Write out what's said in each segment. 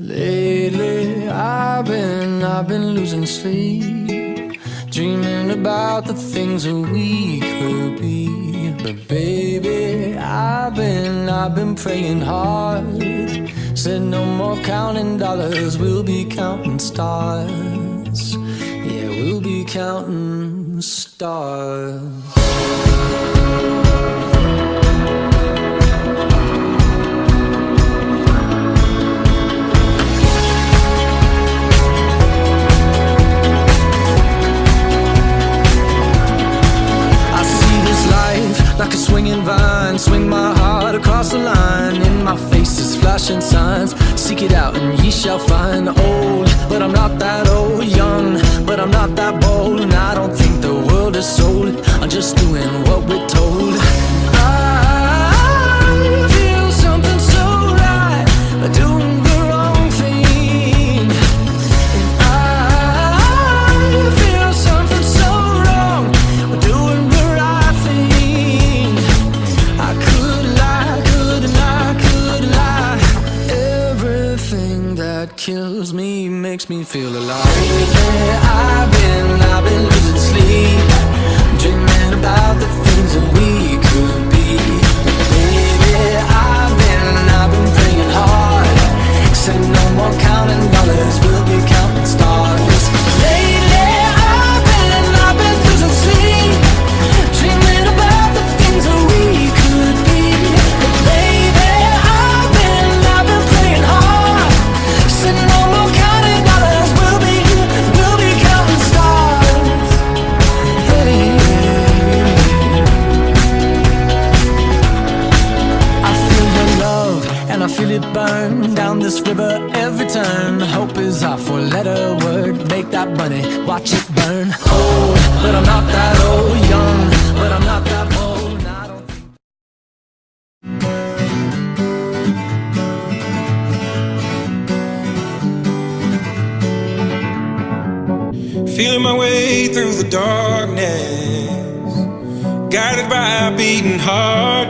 Lately, I've been losing sleep, dreaming about the things that we could be. But baby, I've been praying hard. Said no more counting dollars, we'll be counting stars. Yeah, we'll be counting stars. Like a swinging vine, swing my heart across the line. In my face is flashing signs. Seek it out and ye shall find. Old, but I'm not that old. Young, but I'm not that bold. And I don't think the world is sold. I'm just doing what we're told. I feel something so right, doing the wrong thing. And I feel something so wrong, doing the right thing. I couldn't lie. Everything that kills me makes me feel alive. Lately, I've been losing sleep, dreaming about the things that we could be. Baby, I've been praying hard. Said no more counting dollars, we'll be counting stars. Lately, I've been losing sleep, dreaming about the things that we could be. Baby, I've been praying hard. Said no more counting dollars, we'll be counting stars. Hey. I feel your love and I feel it burn down this river every turn. Hope is our four-letter word. Make that money, watch it burn. Old, but I'm not that old. Young, but I'm not that bold. I don't think Feeling my way through the darkness, guided by a beating heart.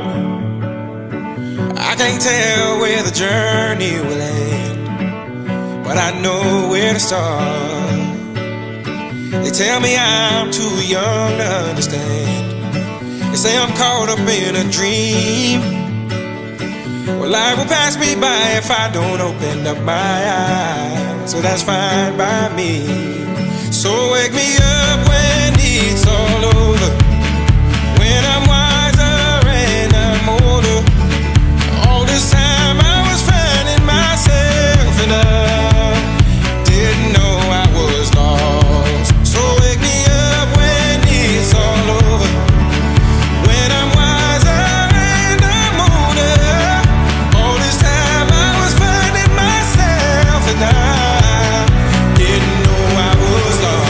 I can't tell where the journey will end, but I know where to start. They tell me I'm too young to understand. They say I'm caught up in a dream. Well, life will pass me by if I don't open up my eyes, so that's fine by me. So wake me up when it's all over, when I'm wiser and I'm older. All this time I was finding myself and I didn't know I was lost. So wake me up when it's all over, when I'm wiser and I'm older. All this time I was finding myself and I didn't know I was lost.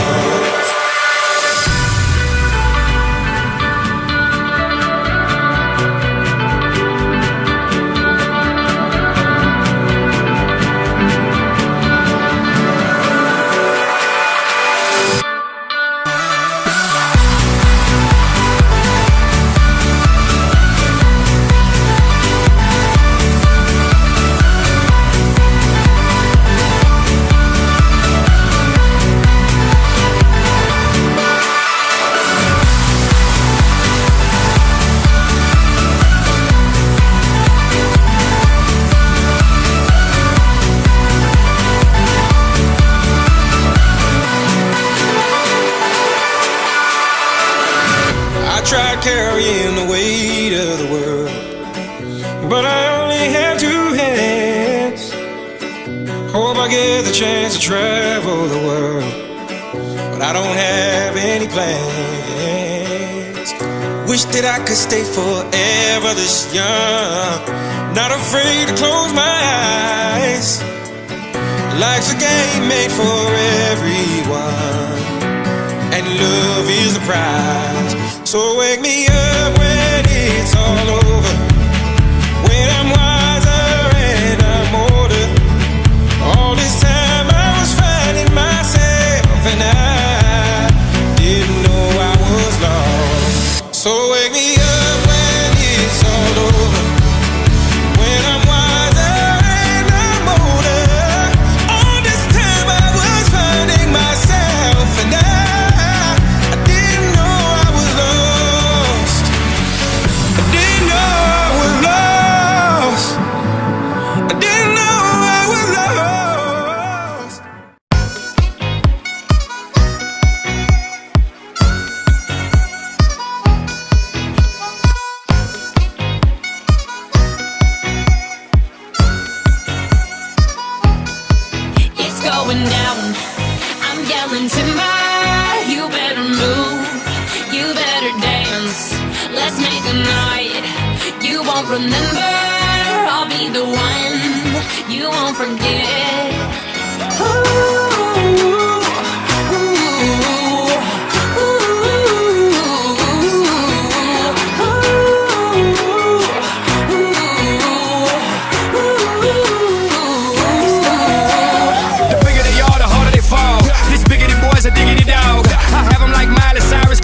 I tried carrying the weight of the world, but I only have two hands. Hope I get the chance to travel the world, but I don't have any plans. Wish that I could stay forever this young, not afraid to close my eyes. Life's a game made for everyone, and love is the prize. So wake me up when it's all over, when I'm wiser and I'm older. All this time I was finding myself and I didn't know I was lost. So wake me up when it's all over, when I'm wiser and I'm older. going down. I'm yelling timber, you better move, you better dance. Let's make a night you won't remember. I'll be the one you won't forget.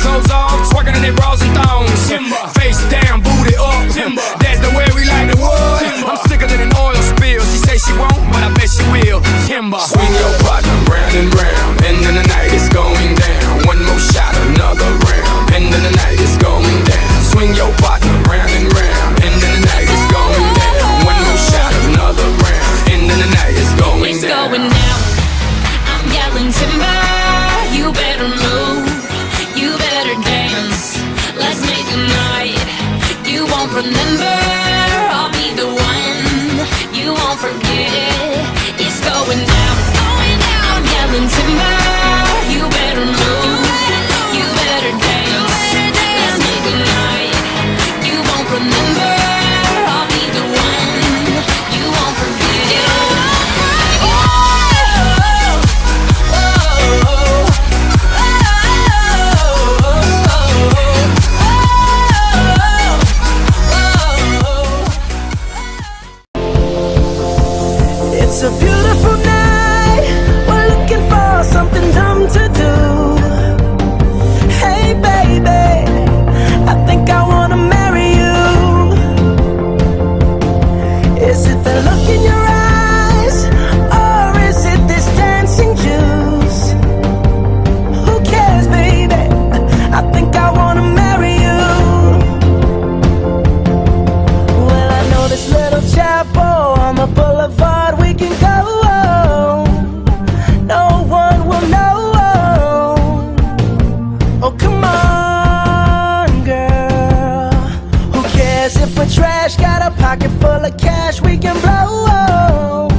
Clothes off, twerking in their bras and thongs. Timber. Face down, booty up. Timber. That's the way we like the wood. Timber. I'm sicker than an oil spill. She say she won't, but I bet she will. Timber. Swing your partner round and round, and then the night is going down. One more shot, another round, and then the night is going down. Swing your partner round and round, and then the night is going down. One more shot, another round, and then the night is going it's down. It's going down. I'm yelling timber, you better move. You better dance, let's make a night you won't remember. I'll be the one you won't forget. It's going down, it's going down. I'm yelling timber, you better move, you better dance, let's make a night you won't remember. I'll be the one you won't forget. It's a beautiful night. We're looking for something dumb to do. Hey baby, I think I wanna marry you. Is it the look in your eyes, or is it this dancing juice? Who cares, baby? I think I wanna marry you. Well, I know this little chapel on the boulevard we can go. No one will know. Oh, come on, girl. Who cares if we're trash? Got a pocket full of cash we can blow.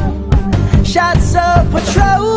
Shots of Patron.